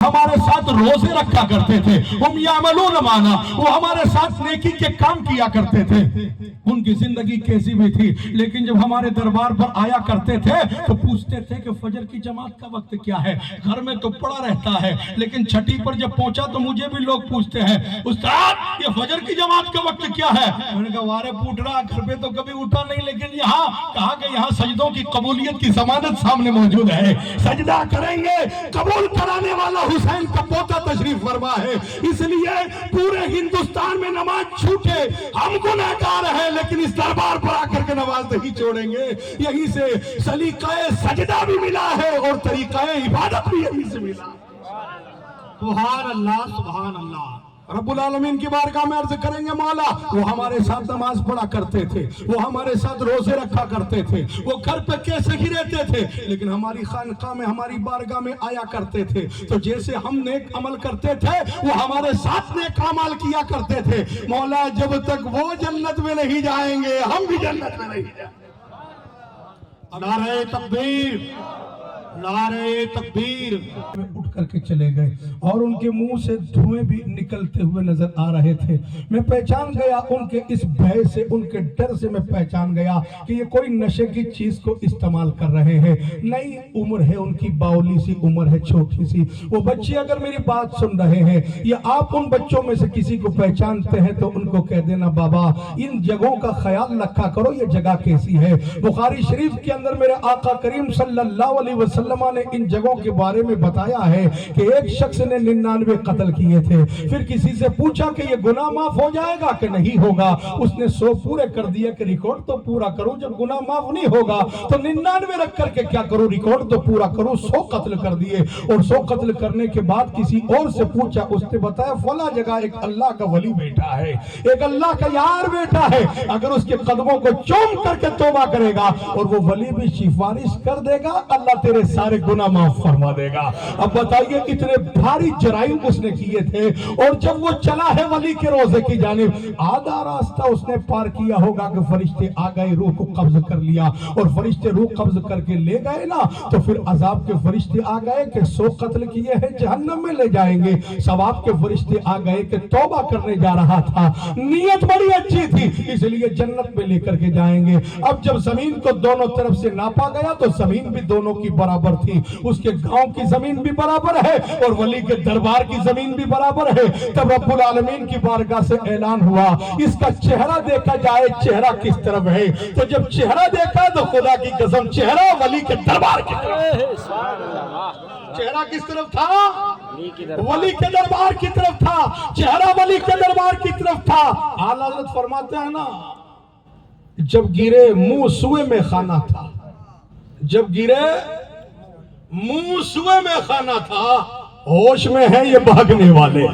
ہمارے ساتھ روزے رکھا کرتے تھے، ہم یعملون معنا، وہ ہمارے ساتھ نیکی کے کام کیا کرتے تھے۔ ان کی زندگی کیسی بھی تھی، لیکن جب ہمارے دربار پر آیا کرتے تھے تو پوچھتے تھے کہ فجر کی جماعت کا وقت کیا ہے؟ گھر میں تو پڑا رہتا ہے، لیکن چھٹی پر جب پہنچا تو مجھے بھی لوگ پوچھتے ہیں استاد یہ فجر کی جماعت کا وقت کیا ہے؟ میں نے کہا وارے پوٹ رہا، گھر پہ تو کبھی اٹھا نہیں، لیکن یہاں کہا کہ یہاں سجدوں کی قبولیت کی ضمانت سامنے موجود ہے، سجدہ کریں گے، قبول کرانے والا حسین کا پوتا تشریف فرما ہے۔ اس لیے پورے ہندوستان میں نماز چھوٹے، ہم گنہگار ہیں، لیکن اس دربار پر آ کر کے نماز نہیں چھوڑیں گے۔ یہیں سے سلیقہ سجدہ بھی ملا ہے اور طریقہ عبادت بھی یہیں سے ملا۔ سبحان اللہ سبحان اللہ۔ رب العالمین کی بارگاہ میں عرض کریں گے مولا وہ ہمارے ساتھ نماز پڑھا کرتے تھے، وہ ہمارے ساتھ روزے رکھا کرتے تھے، وہ گھر پہ کیسے ہی رہتے تھے، لیکن ہماری خانقاہ میں ہماری بارگاہ میں آیا کرتے تھے تو جیسے ہم نیک عمل کرتے تھے وہ ہمارے ساتھ نیک عمل کیا کرتے تھے۔ مولا جب تک وہ جنت میں نہیں جائیں گے ہم بھی جنت میں نہیں جائیں گے۔ نعرہ تکبیر، نعرہ تکبیر۔ اٹھ کر کے چلے گئے اور ان کے منہ سے دھوئیں بھی نکلتے ہوئے نظر آ رہے تھے۔ میں پہچان گیا ان کے اس بھے سے، ان کے ڈر سے میں پہچان گیا کہ یہ کوئی نشے کی چیز کو استعمال کر رہے ہیں۔ نئی عمر ہے ان کی، باولی سی عمر ہے، چھوٹی سی۔ وہ بچے اگر میری بات سن رہے ہیں یا آپ ان بچوں میں سے کسی کو پہچانتے ہیں تو ان کو کہہ دینا بابا ان جگہوں کا خیال رکھا کرو، یہ جگہ کیسی ہے۔ بخاری شریف کے اندر میرے آقا کریم صلی اللہ علیہ وسلم نے ان جگہوں کے بارے میں بتایا ہے کہ ایک شخص نے 99 قتل کیے تھے، پھر کسی سے پوچھا کہ یہ گناہ معاف ہو جائے گا کہ نہیں ہوگا، اس نے 100 پورے کر دیا کہ ریکارڈ تو پورا کروں، جب گناہ معاف نہیں ہوگا تو 99 رکھ کر کے کیا کروں، ریکارڈ تو پورا کروں۔ 100 قتل کر دیے اور 100 قتل کرنے کے بعد کسی اور سے پوچھا، اس نے بتایا فلاں جگہ ایک اللہ کا ولی بیٹھا ہے، ایک اللہ کا یار بیٹھا ہے، اگر اس کے قدموں کو چوم کر کے توبہ کرے گا اور وہ ولی بھی سفارش کر دے گا، اللہ تیرے سارے گناہ معاف فرما دے گا۔ اب بتائیے کتنے بھاری جرائم اس نے کیے تھے، اور جب وہ چلا ہے ولی کے روزے کی جانب، آدھا راستہ اس نے پار کیا ہوگا کہ فرشتے آ گئے، روح کو قبض کر لیا، اور فرشتے روح قبض کر کے لے گئے نا تو پھر عذاب کے فرشتے آ گئے کہ 100 قتل کیے ہیں جہنم میں لے جائیں گے، ثواب کے فرشتے آ گئے کہ توبہ کرنے جا رہا تھا، نیت بڑی اچھی تھی اس لیے جنت میں لے کر کے جائیں گے۔ اب جب زمین کو دونوں طرف سے ناپا گیا تو زمین بھی دونوں کی برابر تھی، اس کے گاؤں کی زمین بھی برابر ہے اور ولی کے دربار کی زمین بھی برابر ہے۔ تب رب العالمین کی بارگاہ سے اعلان ہوا اس کا چہرہ دیکھا جائے، چہرہ کس طرف ہے؟ تو جب چہرہ دیکھا تو خدا کی قسم چہرہ ولی کے دربار کی طرف، چہرہ کس طرف تھا؟ ولی کے دربار کی طرف تھا، چہرہ ولی کے دربار کی طرف تھا۔ اعلیٰ حضرت فرماتے ہیں نا جب گرے منہ سوئے میں خانہ تھا، جب گرے منہ سوئے میں خانہ تھا، ہوش میں ہیں یہ بھاگنے والے،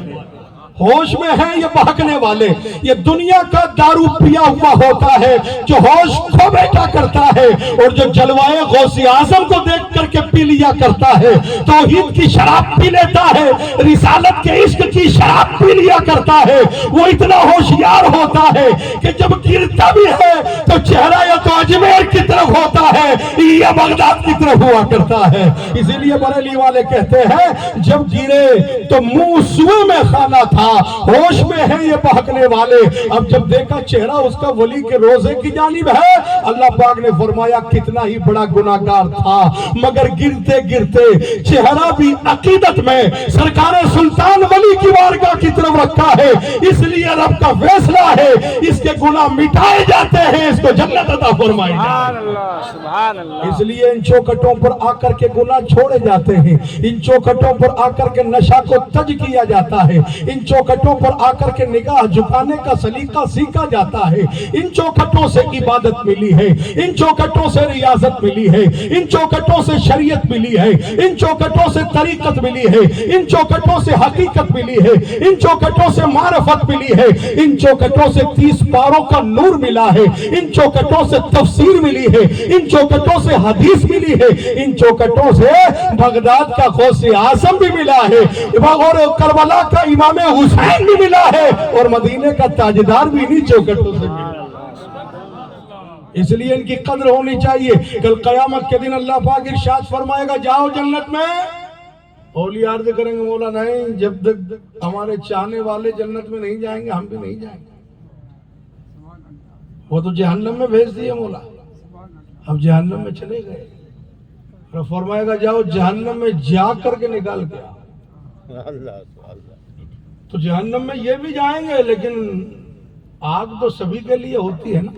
ہوش میں ہیں یہ بھاگنے والے۔ یہ دنیا کا دارو پیا ہوا ہوتا ہے جو ہوش کھو بیٹھا کرتا ہے، اور جو جلوائے غوث اعظم کو دیکھ کر کے پی لیا کرتا ہے، توحید کی شراب پی لیتا ہے، رسالت کے عشق کی شراب پی لیا کرتا ہے، وہ اتنا ہوشیار ہوتا ہے کہ جب گرتا بھی ہے تو چہرہ یا تو اجمیر کی طرف ہوتا ہے یا بغداد کی طرف ہوا کرتا ہے۔ اسی لیے بریلی والے کہتے ہیں جب گرے تو منہ سوئے میں خانہ تھا، ہوش میں ہیں یہ بہکنے والے۔ اب جب دیکھا چہرہ اس کا ولی کے روزے کی جانب ہے، اللہ پاک نے فرمایا کتنا ہی بڑا گناہگار تھا مگر گرتے گرتے چہرہ بھی عقیدت میں سرکار سلطان ولی کی بارگاہ کی طرف رکھا ہے، اس لیے رب کا فیصلہ ہے اس کے گناہ مٹائے جاتے ہیں، اس کو جنت عطا فرمائی جائے۔ اس لیے ان چوکھٹوں پر آ کر کے گناہ چھوڑے جاتے ہیں، ان چوکھٹوں پر آ کر کے نشہ کو تج کیا جاتا ہے، ان چوکھٹوں پر آ کر کے نگاہ جھکانے کا سلیقہ سیکھا جاتا ہے، ان چوکھٹوں سے عبادت ملی ہے، ان چوکھٹوں سے ریاضت ملی ہے، ان چوکھٹوں سے شریعت ملی ہے، ان چوکھٹوں سے طریقت ملی ہے، ان چوکھٹوں سے حقیقت ملی ہے، ان چوکھٹوں سے معرفت ملی ہے، ان چوکھٹوں سے 30 پاروں کا نور ملا ہے، ان چوکھٹوں سے تفسیر ملی ہے، ان چوکھٹوں سے حدیث ملی ہے، ان چوکھٹوں سے بغداد کا غوث اعظم بھی ملا ہے، اور کربلا کا امام حسین بھی ملا ہے، اور مدینے کا تاجدار بھی انہی چوکھٹوں سے ملا ہے۔ اس لیے ان کی قدر ہونی چاہیے۔ کل قیامت کے دن اللہ پاک ارشاد فرمائے گا جاؤ جنت میں اولیاء عرض کریں گے مولا نہیں، جب تک ہمارے چاہنے والے جنت میں نہیں جائیں گے ہم بھی نہیں جائیں گے، وہ تو جہنم میں بھیج دیے مولا، اب جہنم میں چلے گئے، اور فرمائے گا جاؤ جہنم میں جا کر کے نکال کے آؤ۔ تو جہنم میں یہ بھی جائیں گے، لیکن آگ تو سبھی کے لیے ہوتی ہے نا،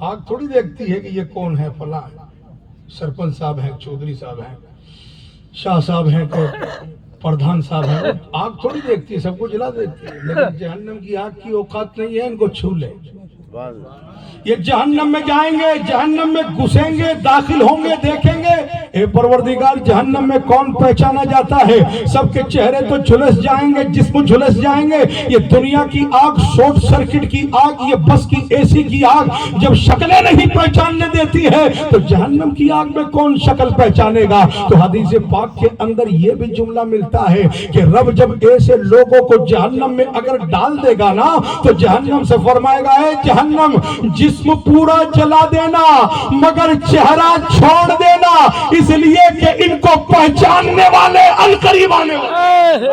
آگ تھوڑی دیکھتی ہے کہ یہ کون ہے، فلاں سرپنچ صاحب ہیں، چودھری صاحب ہیں، شاہ صاحب ہیں، تو پردھان صاحب ہیں، آگ تھوڑی دیکھتی ہے، سب کو جلا دیتی ہے، لیکن جہنم کی آگ کی اوقات نہیں ہے ان کو چھو لے۔ یہ جہنم میں جائیں گے، جہنم میں گھسیں گے، داخل ہوں گے، دیکھیں گے اے پروردگار جہنم میں کون پہچانا جاتا ہے، سب کے چہرے تو جھلس جائیں گے، جسم جھلس جائیں گے، یہ دنیا کی آگ، شارٹ سرکٹ کی آگ، یہ بس کی اے سی کی آگ جب شکلیں نہیں پہچاننے دیتی ہے تو جہنم کی آگ میں کون شکل پہچانے گا؟ تو حدیث پاک کے اندر یہ بھی جملہ ملتا ہے کہ رب جب ایسے لوگوں کو جہنم میں اگر ڈال دے گا نا تو جہنم سے فرمائے گا اے جہنم جسم پورا جلا دینا مگر چہرہ چھوڑ دینا، اس لیے کہ ان کو پہچاننے والے عنقریب آنے والے۔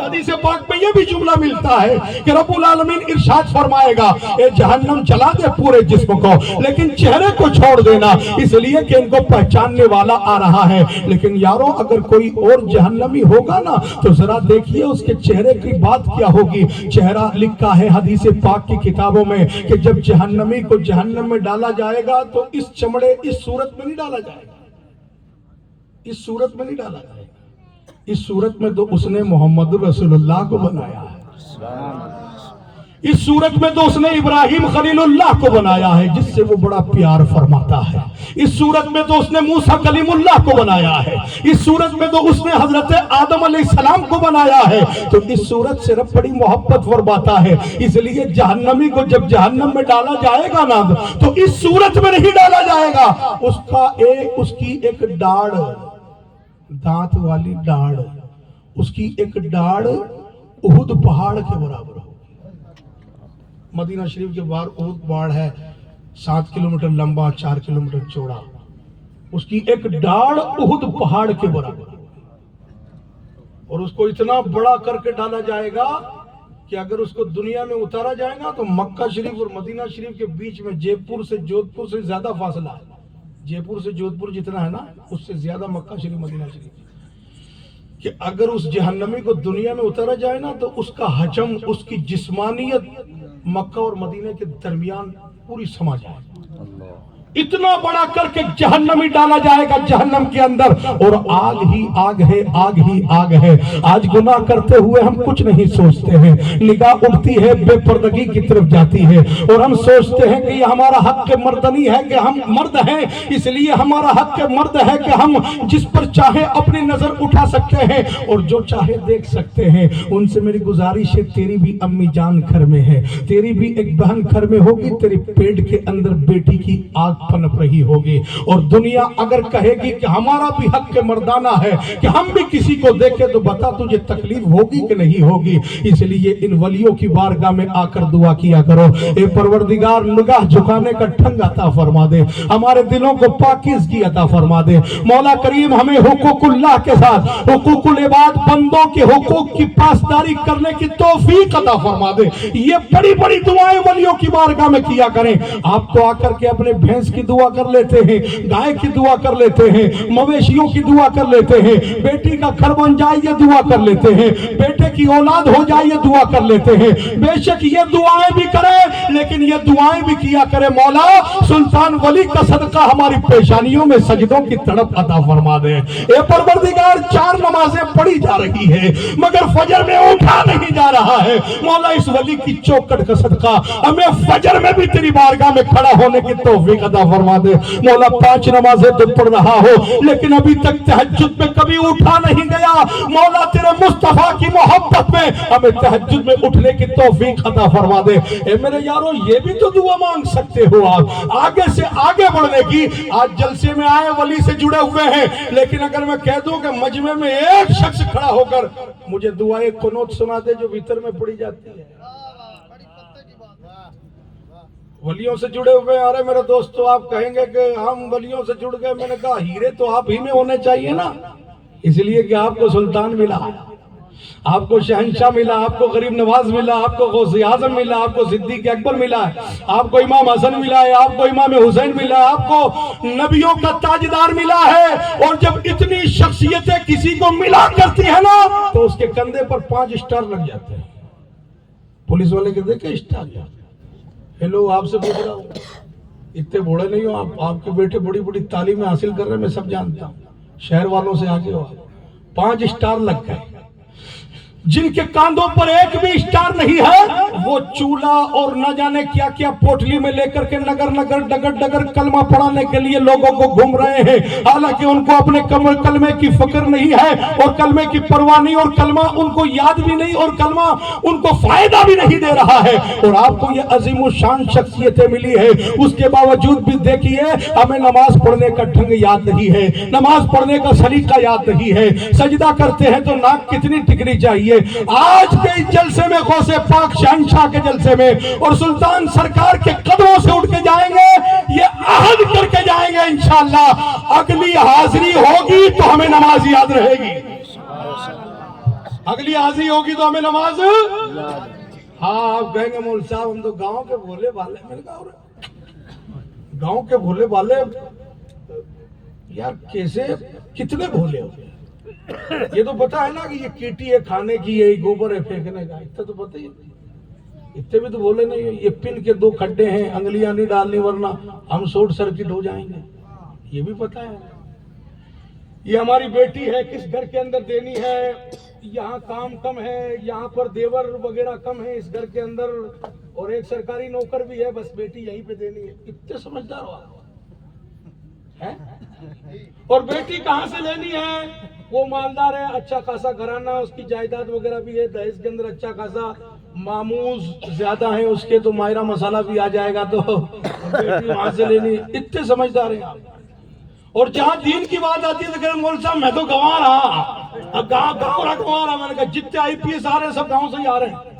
حدیث پاک میں یہ بھی جملہ ملتا ہے کہ رب العالمین ارشاد فرمائے گا اے جہنم جلا دے پورے جسم کو لیکن چہرے کو چھوڑ دینا، اس لیے کہ ان کو پہچاننے والا آ رہا ہے۔ لیکن یارو اگر کوئی اور جہنمی ہوگا نا تو ذرا دیکھیے اس کے چہرے کی بات کیا ہوگی۔ چہرہ لکھا ہے حدیث پاک کی کتابوں میں کہ جب جہنمی کو جہنم میں ڈالا جائے گا تو اس چمڑے اس صورت میں نہیں ڈالا جائے گا، اس صورت میں نہیں ڈالا جائے گا، اس صورت میں تو اس نے محمد رسول اللہ کو بنایا ہے، اس صورت میں تو اس نے ابراہیم خلیل اللہ کو بنایا ہے جس سے وہ بڑا پیار فرماتا ہے، اس صورت میں تو اس نے موسیٰ کلیم اللہ کو بنایا ہے، اس صورت میں تو اس نے حضرت آدم علیہ السلام کو بنایا ہے، تو اس صورت سے رب بڑی محبت فرماتا ہے۔ اس لیے جہنمی کو جب جہنم میں ڈالا جائے گا نا تو اس صورت میں نہیں ڈالا جائے گا، اس کی ایک ڈاڑ، دانت والی ڈاڑ، اس کی ایک ڈاڑ احد پہاڑ کے برابر ہو۔ مدینہ شریف کے باہر احد پہاڑ ہے، 7 کلومیٹر لمبا، 4 کلومیٹر چوڑا، اس کی ایک ڈاڑ احد پہاڑ کے برابر، اور اس کو اتنا بڑا کر کے ڈالا جائے گا کہ اگر اس کو دنیا میں اتارا جائے گا تو مکہ شریف اور مدینہ شریف کے بیچ میں جے پور سے جودھ پور سے زیادہ فاصلہ ہے، جے پور سے جودھ پور جتنا ہے نا اس سے زیادہ مکہ شریف مدینہ شریف، کہ اگر اس جہنمی کو دنیا میں اتارا جائے نا تو اس کا حجم، اس کی جسمانیت مکہ اور مدینہ کے درمیان پوری سما جائے، اتنا بڑا کر کے جہنمی ڈالا جائے گا جہنم کے اندر، اور آگ ہی آگ ہے، آگ ہی آگ ہے۔ آج گناہ کرتے ہوئے ہم کچھ نہیں سوچتے ہیں، نگاہ اٹھتی ہے بے پردگی کی طرف جاتی ہے، اور ہم سوچتے ہیں کہ یہ ہمارا حق مردنی ہے کہ ہم مرد ہیں، اس لیے ہمارا حق مرد ہے کہ ہم جس پر چاہے اپنی نظر اٹھا سکتے ہیں اور جو چاہے دیکھ سکتے ہیں۔ ان سے میری گزارش ہے تیری بھی امی جان گھر میں ہے، تیری بھی ایک بہن گھر میں ہوگی، تیری پیٹ کے اندر بیٹی کی آگ پنپ رہی ہوگی، اور دنیا اگر کہے گی کہ ہمارا بھی حق کے مردانہ ہے کہ ہم بھی کسی کو دیکھیں تو بتا تجھے تکلیف ہوگی کہ نہیں ہوگی۔ اس لیے ان ولیوں کی بارگاہ میں آ کر دعا کیا کرو اے پروردگار نگاہ جھکانے کا ڈھنگ عطا فرما دے، ہمارے دلوں کو پاکیزگی عطا فرما دے، مولا کریم ہمیں حقوق اللہ کے ساتھ حقوق العباد بندوں کے حقوق کی پاسداری کرنے کی توفیق عطا فرما دے۔ یہ بڑی بڑی دعائیں ولیوں کی بارگاہ میں کیا کریں، آپ تو آ کر کے اپنے بھینس کی دعا کر لیتے ہیں، گائے کی دعا کر لیتے ہیں، مویشیوں کی دعا کر لیتے ہیں، بیٹی کا گھر بن جائے یہ دعا کر لیتے ہیں، بیٹے کی اولاد ہو جائے یہ دعا کر لیتے ہیں، بے شک یہ دعائیں بھی کریں لیکن یہ دعائیں بھی کیا کرے مولا سلطان ولی کا صدقہ ہماری پیشانیوں میں سجدوں کی تڑپ عطا فرما دے۔ اے پروردگار 4 نمازیں پڑھی جا رہی ہے مگر فجر میں اٹھا نہیں جا رہا ہے، مولا اس ولی کی چوکٹ کا صدقہ ہمیں فجر میں بھی تیری بارگاہ میں کھڑا ہونے کی توفیق عطا فرما دے۔ مولا 5 نمازیں تو پڑھ رہا ہو لیکن ابھی تک تہجد میں کبھی اٹھا نہیں گیا، مولا تیرے مصطفیٰ کی محبت میں ہمیں تہجد میں اٹھنے کی توفیق عطا فرما دے۔ اے میرے یارو یہ بھی تو دعا مانگ سکتے ہو آپ آگے سے آگے بڑھنے کی۔ آج جلسے میں آئے ولی سے جڑے ہوئے ہیں لیکن اگر میں کہہ دوں کہ مجمع میں ایک شخص کھڑا ہو کر مجھے دعائے قنوت سنا دے جو وتر میں پڑھی جاتی ہے، ولیوں سے جڑے ہوئے ارے میرے دوستو آپ کہیں گے کہ ہم ولیوں سے جڑ گئے، میں نے کہا ہیرے تو آپ ہی میں ہونے چاہیے نا، اس لیے کہ آپ کو سلطان ملا، آپ کو شہنشاہ ملا، آپ کو غریب نواز ملا، آپ کو غوث اعظم ملا، آپ کو صدیق اکبر ملا ہے، آپ کو امام حسن ملا ہے، آپ کو امام حسین ملا ہے، آپ کو نبیوں کا تاجدار ملا ہے۔ اور جب اتنی شخصیتیں کسی کو ملا کرتی ہیں نا تو اس کے کندھے پر 5 اسٹار لگ جاتے ہیں۔ پولیس والے کے دیکھیں اسٹار، ہیلو آپ سے پوچھ رہا ہوں، اتنے بوڑھے نہیں ہو آپ کے بیٹے بڑی بڑی تعلیمیں حاصل کر رہے ہیں، میں سب جانتا ہوں، شہر والوں سے آگے ہو، 5 اسٹار لگ گئے۔ جن کے کاندھوں پر ایک بھی اسٹار نہیں ہے وہ چولہا اور نہ جانے کیا کیا پوٹلی میں لے کر کے نگر نگر ڈگر ڈگر کلمہ پڑھانے کے لیے لوگوں کو گھوم رہے ہیں، حالانکہ ان کو اپنے کلمے کی فکر نہیں ہے اور کلمے کی پرواہ نہیں، اور کلمہ ان کو یاد بھی نہیں، اور کلمہ ان کو فائدہ بھی نہیں دے رہا ہے۔ اور آپ کو یہ عظیم الشان شخصیتیں ملی ہے، اس کے باوجود بھی دیکھیے ہمیں نماز پڑھنے کا ڈھنگ یاد نہیں ہے، نماز پڑھنے کا سلیقہ یاد نہیں ہے، سجدہ کرتے ہیں تو ناک کتنی ٹکنی چاہیے۔ آج کے جلسے میں غوث پاک شہنشاہ کے جلسے میں اور سلطان سرکار کے قدموں سے اٹھ کے جائیں گے، یہ عہد کر کے جائیں گے انشاءاللہ اگلی حاضری ہوگی تو ہمیں نماز یاد رہے گی، اگلی حاضری ہوگی تو ہمیں نماز۔ ہاں آپ کہیں گے مول صاحب ہم تو گاؤں کے بھولے والے، میں نے کہا گاؤں کے بھولے والے یار کیسے کتنے بھولے ہو؟ یہ تو پتا ہے نا کہ یہ کیٹی ہے کھانے کی، یہ گوبر ہے پھینکنے کا، اتنا تو پتہ ہی نہیں، اتنے بھی تو بولے نہیں، یہ پن کے 2 کھڈے ہیں، انگلیاں نہیں ڈالنی ورنہ ہم شارٹ سرکٹ ہو جائیں گے، یہ بھی پتا ہے۔ یہ ہماری بیٹی ہے کس گھر کے اندر دینی ہے، یہاں کام کم ہے، یہاں پر دیور وغیرہ کم ہے اس گھر کے اندر، اور ایک سرکاری نوکر بھی ہے، بس بیٹی یہیں پہ دینی ہے، اتنے سمجھدار ہو آپ۔ اور بیٹی کہاں سے لینی ہے؟ وہ مالدار ہے، اچھا خاصا گھرانہ، اس کی جائیداد وغیرہ بھی ہے، دہیج کے اندر اچھا خاصا ماموز زیادہ ہیں اس کے، تو ماہرہ مسالہ بھی آ جائے گا، تو بیٹی وہاں سے لینی، اتنے سمجھدار ہیں آپ۔ اور جہاں دین کی بات آتی ہے تو کہتے ہیں مول صاحب میں تو گنوا رہا، گاؤں رکھوا رہا، میں نے کہا جتنے آئی پی ایس آ رہے ہیں سب گاؤں سے ہی آ رہے ہیں،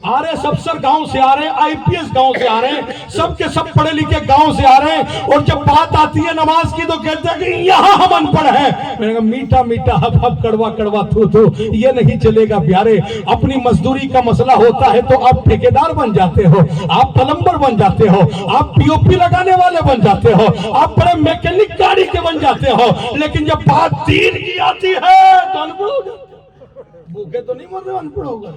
افسر گاؤں سے آ رہے ہیں، آئی پی ایس گاؤں سے آ رہے ہیں، سب کے سب پڑھے لکھے گاؤں سے آ رہے ہیں، اور جب بات آتی ہے نماز کی تو کہتے ہیں کہ یہاں ہم ان پڑھ ہیں۔ میں نے کہا میٹھا میٹھا ہب ہب کڑوا کڑوا تھو تھو یہ نہیں چلے گا پیارے، اپنی مزدوری کا مسئلہ ہوتا ہے تو آپ ٹھیکیدار بن جاتے ہو، آپ پلمبر بن جاتے ہو، آپ پی او پی لگانے والے بن جاتے ہو، آپ بڑے میکینک گاڑی کے بن جاتے ہو، لیکن جب بات دین کی آتی ہے تو ان پڑھ ہو جاتے ہو۔ بھوکے تو نہیں مر رہے، ان پڑھ ہوگا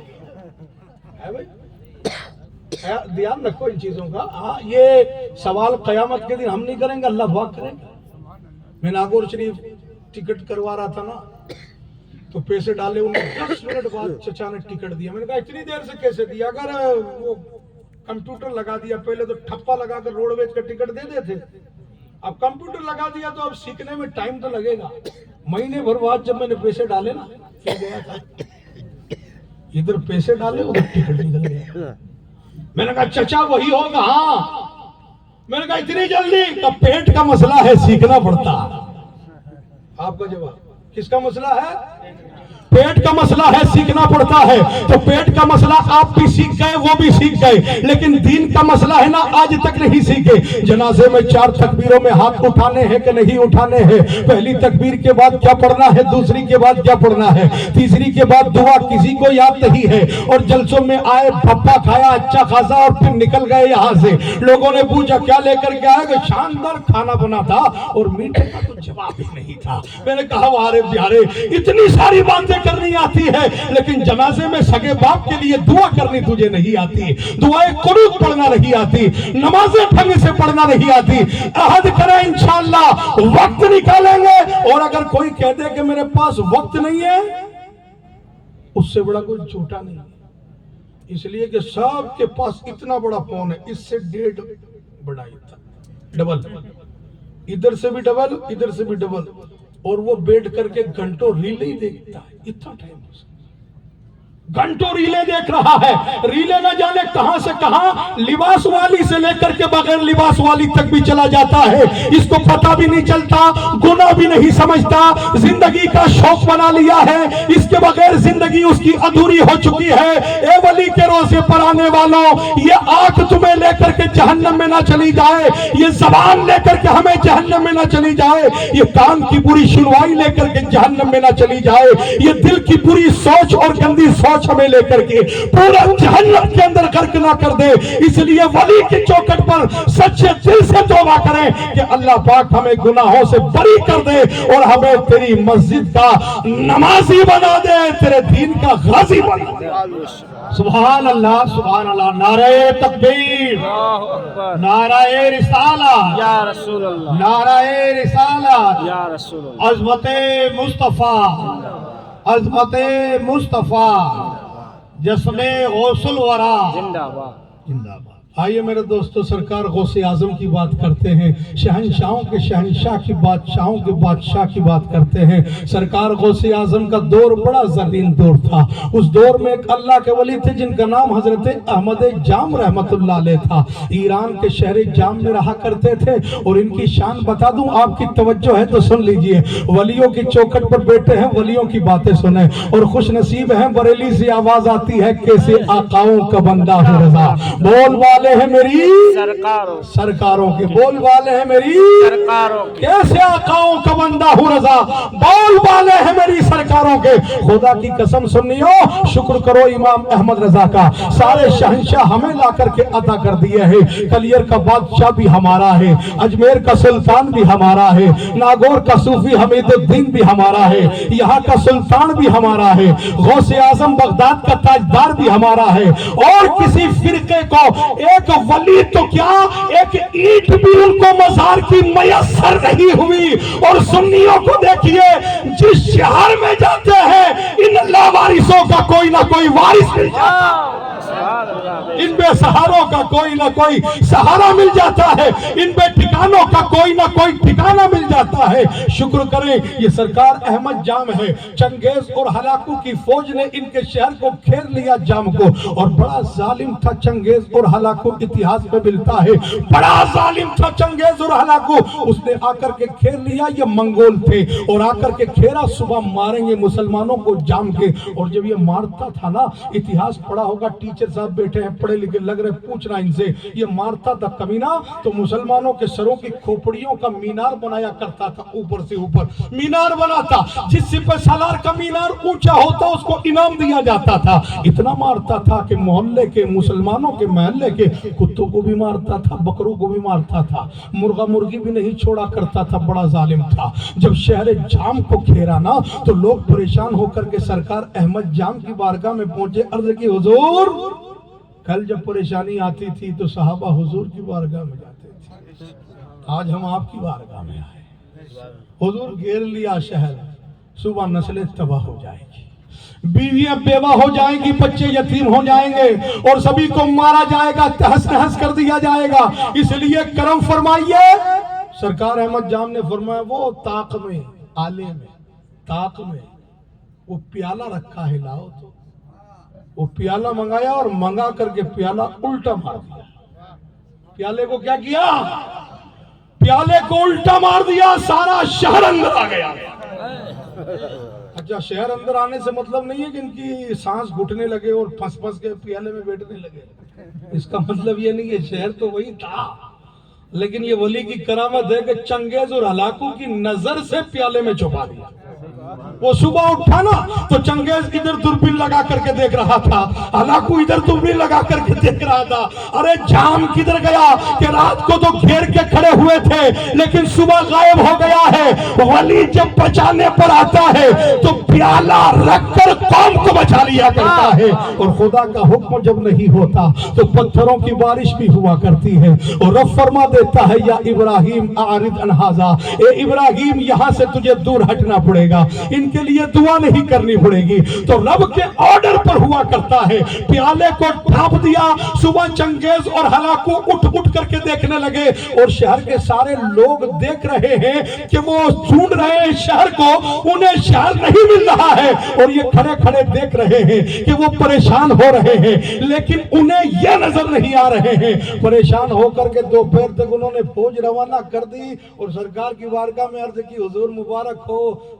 دھیان رکھو ان چیزوں کا۔ ہاں یہ سوال قیامت کے دن ہم نہیں کریں گے، اللہ پاک کریں گے۔ میں ناگور شریف ٹکٹ کروا رہا تھا نا تو پیسے ڈالے، انہیں 10 منٹ بعد چچا نے ٹکٹ دیا، میں نے کہا اتنی دیر سے کیسے دیا؟ اگر وہ کمپیوٹر لگا دیا، پہلے تو ٹھپا لگا کر روڈ ویز کا ٹکٹ دے دیتے، اب کمپیوٹر لگا دیا تو اب سیکھنے میں ٹائم تو لگے گا۔ مہینے بھر بعد جب میں نے پیسے ڈالے نا پھر گیا تھا، ادھر پیسے ڈالے ادھر ٹکٹ نکل گیا۔ میں نے کہا چچا وہی ہوگا؟ ہاں۔ میں نے کہا اتنی جلدی؟ کہ پیٹ کا مسئلہ ہے، سیکھنا پڑتا۔ آپ کا جواب کس کا مسئلہ ہے؟ پیٹ کا مسئلہ ہے، سیکھنا پڑتا ہے۔ تو پیٹ کا مسئلہ آپ بھی سیکھ گئے، وہ بھی سیکھ گئے، لیکن دین کا مسئلہ ہے نا آج تک نہیں سیکھے۔ جنازے میں 4 تکبیروں میں ہاتھ اٹھانے ہیں کہ نہیں اٹھانے ہیں؟ پہلی تکبیر کے بعد کیا پڑھنا ہے، دوسری کے بعد کیا پڑھنا ہے، تیسری کے بعد دعا کسی کو یاد نہیں ہے۔ اور جلسوں میں آئے، بھپا کھایا اچھا خاصا اور پھر نکل گئے یہاں سے۔ لوگوں نے پوچھا کیا لے کر کے آئے؟ کہ شاندار کھانا بنا تھا اور میٹھے کا تو جواب ہی نہیں تھا۔ میں نے کہا وارے پیارے اتنی ساری باتیں کرنی آتی ہے لیکن جنازے میں سگے باپ کے لیے دعا کرنی تجھے نہیں آتی، دعائیں قنوت پڑھنا نہیں آتی، نمازیں ڈھنگ سے پڑھنا نہیں آتی۔ عہد کریں انشاءاللہ وقت نکالیں گے، اور اگر کوئی کہہ دے کہ میرے پاس وقت نہیں ہے اس سے بڑا کوئی جھوٹا نہیں، اس لیے کہ سب کے پاس اتنا بڑا فون ہے، اس سے 1.5 بڑا ڈبل، ادھر سے بھی ڈبل ادھر سے بھی ڈبل، اور وہ بیٹھ کر کے گھنٹوں ریلیں ہی دیکھتا ہے، اتنا ٹائم گھنٹوں ریلیں دیکھ رہا ہے، ریلیں نہ جانے کہاں سے کہاں، لباس والی سے لے کر کے بغیر لباس والی تک بھی چلا جاتا ہے، اس کو پتہ بھی نہیں چلتا، گناہ بھی نہیں سمجھتا، زندگی کا شوق بنا لیا ہے، اس کے بغیر زندگی زندگی اس کی ادھوری ہو چکی ہے۔ اے ولی کے روزے پر آنے والوں، یہ آنکھ تمہیں لے کر کے جہنم میں نہ چلی جائے، یہ زبان لے کر کے ہمیں جہنم میں نہ چلی جائے، یہ کان کی بری سنوائی لے کر کے جہنم میں نہ چلی جائے، یہ دل کی بری سوچ اور گندی سوچ ہمیں لے کر کے پورا جہنم کے اندر غرق نہ کر دے۔ اس لیے ولی کی چوکھٹ پر سچے دل سے توبہ کریں کہ اللہ پاک ہمیں گناہوں سے بری کر دے اور ہمیں تیری مسجد کا نمازی بنا دے، تیرے دین کا غازی بنا دے۔ سبحان اللہ، سبحان اللہ۔ نعرہ تکبیر، نعرہ رسالہ یا رسول اللہ، نعرہ رسالہ، یا رسول اللہ، عظمت مصطفیٰ، عظمت مصطفیٰ، جسم غوث الورا زندہ باد۔ زندہ باد۔ آئیے میرے دوستو، سرکار غوث اعظم کی بات کرتے ہیں، شہنشاہوں کے شہنشاہ کی، بادشاہوں کے بادشاہ کی بات کرتے ہیں۔ سرکار غوث اعظم کا دور بڑا زرین دور تھا۔ اس دور میں ایک اللہ کے ولی تھے جن کا نام حضرت احمد جام رحمت اللہ علیہ تھا۔ ایران کے شہر جام میں رہا کرتے تھے، اور ان کی شان بتا دوں، آپ کی توجہ ہے تو سن لیجئے۔ ولیوں کی چوکھٹ پر بیٹھے ہیں، ولیوں کی باتیں سنیں، اور خوش نصیب ہیں بریلی سے آواز آتی ہے، کیسے آقاؤں کا بندہ ہوں رضا، بول والے ہیں میری سرکاروں، سرکاروں کے، بول والے ہیں میری سرکاروں کے، کیسے آقاؤں کا بندہ ہوں رضا، بول والے ہیں میری سرکاروں کے۔ خدا کی قسم سنیو، شکر کرو امام احمد رضا کا، سارے شہنشاہ ہمیں لا کر کے عطا کر دیے ہیں۔ کلیر کا بادشاہ بھی ہمارا ہے، اجمیر کا سلطان بھی ہمارا ہے، ناگور کا صوفی حمید الدین بھی ہمارا ہے، یہاں کا سلطان بھی ہمارا ہے، غوث اعظم بغداد کا تاجدار بھی ہمارا ہے۔ اور کسی فرقے کو ایک ولی تو کیا، ایک اینٹ بھی ان کو مزار کی میسر نہیں ہوئی۔ اور سنیوں کو دیکھیے، جس شہر میں جاتے ہیں ان لاوارثوں کا کوئی نہ کوئی وارث مل جاتا ہے، ان بے سہاروں کا کوئی نہ کوئی سہارا مل جاتا ہے، ان بے ٹھکانوں کا کوئی نہ کوئی ٹھکانہ مل جاتا ہے۔ شکر کریں، یہ سرکار احمد جام ہے، چنگیز اور ہلاکو کی فوج نے ان کے شہر کو گھیر لیا جام کو، اور بڑا ظالم تھا چنگیز اور ہلاکو، اتہاس میں ملتا ہے بڑا ظالم تھا چنگیز اور ہلاکو۔ اس نے آ کر کے گھیر لیا، یہ منگول تھے، اور آ کر کے گھیرا، صبح ماریں گے مسلمانوں کو جام کے۔ اور جب یہ مارتا تھا نا، اتہاس پڑھا ہوگا، ٹیچر صاحب بیٹھے ہیں پڑھے لکھے لگ رہے، پوچھنا ان سے، یہ مارتا تھا کمینہ تو مسلمانوں کے سروں کی کھوپڑیوں کا مینار بنایا کرتا تھا، اوپر سے اوپر مینار بناتا، جس سپہ سالار کا مینار اونچا ہوتا اس کو انعام دیا جاتا تھا۔ اتنا مارتا تھا کہ محلے کے مسلمانوں کے محلے کے کتوں کو بھی مارتا تھا، بکروں کو بھی مارتا تھا، مرغا مرغی بھی نہیں چھوڑا کرتا تھا، بڑا ظالم تھا۔ جب شہر جام کو گھیرا نا تو لوگ پریشان ہو کر کے سرکار احمد جام کی بارگاہ میں پہنچے، عرض کی حضور، کل جب پریشانی آتی تھی تو صحابہ حضور کی بارگاہ میں جاتے تھے، آج ہم آپ کی بارگاہ میں آئے، حضور گھیر لیا شہر، صبح نسلیں تباہ ہو جائیں گی، بیویاں بیوہ ہو جائیں گی، بچے یتیم ہو جائیں گے، اور سبھی کو مارا جائے گا، تہس نہس کر دیا جائے گا، اس لیے کرم فرمائیے۔ سرکار احمد جام نے فرمایا، وہ طاق میں، آلے میں، طاق میں وہ پیالہ رکھا ہے، لاؤ تو۔ وہ پیالہ منگایا، اور منگا کر کے پیالہ الٹا مار دیا۔ پیالے کو کیا کیا؟ پیالے کو الٹا مار دیا، سارا شہر اندر آ گیا۔ اچھا، شہر اندر آنے سے مطلب نہیں ہے کہ ان کی سانس گھٹنے لگے اور پھنس پھنس کے پیالے میں بیٹھنے لگے، اس کا مطلب یہ نہیں ہے، شہر تو وہی تھا، لیکن یہ ولی کی کرامت ہے کہ چنگیز اور ہلاکو کی نظر سے پیالے میں چھپا دیا۔ وہ صبح اٹھا نا تو چنگیز ادھر دوربین لگا کر کے دیکھ رہا تھا، ہلاکو ادھر دوربین لگا کر کے دیکھ رہا تھا، ارے جام کدھر گیا کہ رات کو تو گھیر کے کھڑے ہوئے تھے لیکن صبح غائب ہو گیا ہے۔ ولی جب بچانے پر آتا ہے تو پیالہ رکھ کر قوم کو بچا لیا کرتا ہے، اور خدا کا حکم جب نہیں ہوتا تو پتھروں کی بارش بھی ہوا کرتی ہے، اور رب فرما دیتا ہے، یا ابراہیم اعرض عن ھذا، اے ابراہیم یہاں سے تجھے دور ہٹنا پڑے گا، ان کے لیے دعا نہیں کرنی پڑے گی۔ تو رب کے آرڈر پر ہوا کرتا ہے، پیالے کو ڈھانپ دیا، صبح چنگیز اور ہلاکو اٹھ کر کے دیکھنے لگے، اور شہر کے سارے لوگ دیکھ رہے ہیں کہ وہ ڈھونڈ رہے ہیں شہر کو، انہیں شہر نہیں مل رہا ہے، اور یہ کھڑے کھڑے دیکھ رہے ہیں کہ وہ پریشان ہو رہے ہیں، لیکن انہیں یہ نظر نہیں آ رہے ہیں۔ پریشان ہو کر کے دوپہر تک انہوں نے فوج روانہ کر دی، اور سرکار کی بارگاہ میں عرض کی، حضور مبارک ہو،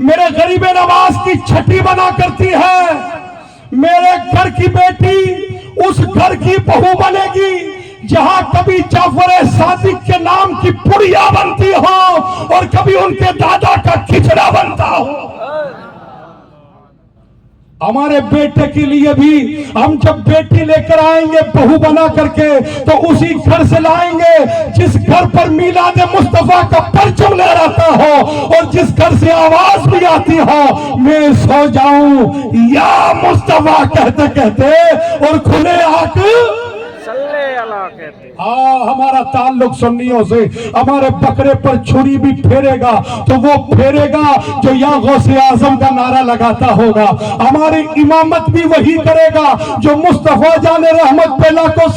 میرے غریب نواز کی چھٹی بنا کرتی ہے، میرے گھر کی بیٹی اس گھر کی بہو بنے گی جہاں کبھی جعفر صادق کے نام کی پڑیا بنتی ہو اور کبھی ان کے دادا کا کھچڑا بنتا ہو۔ ہمارے بیٹے کے لیے بھی ہم جب بیٹی لے کر آئیں گے بہو بنا کر کے تو اسی گھر سے لائیں گے جس گھر پر میلاد مصطفیٰ کا پرچم لہراتا ہو اور جس گھر سے آواز بھی آتی ہو میں سو جاؤں یا مصطفیٰ کہتے کہتے اور کھلے آنکھ صلی اللہ کہتے ہیں۔ ہمارا تعلق سنیوں سے، ہمارے بکرے پر چھری بھی پھیرے گا تو وہ پھیرے گا جو یا غوث اعظم کا نعرہ لگاتا ہوگا، ہماری امامت بھی وہی کرے گا جو مصطفیٰ جان رحمت پہ لاکھوں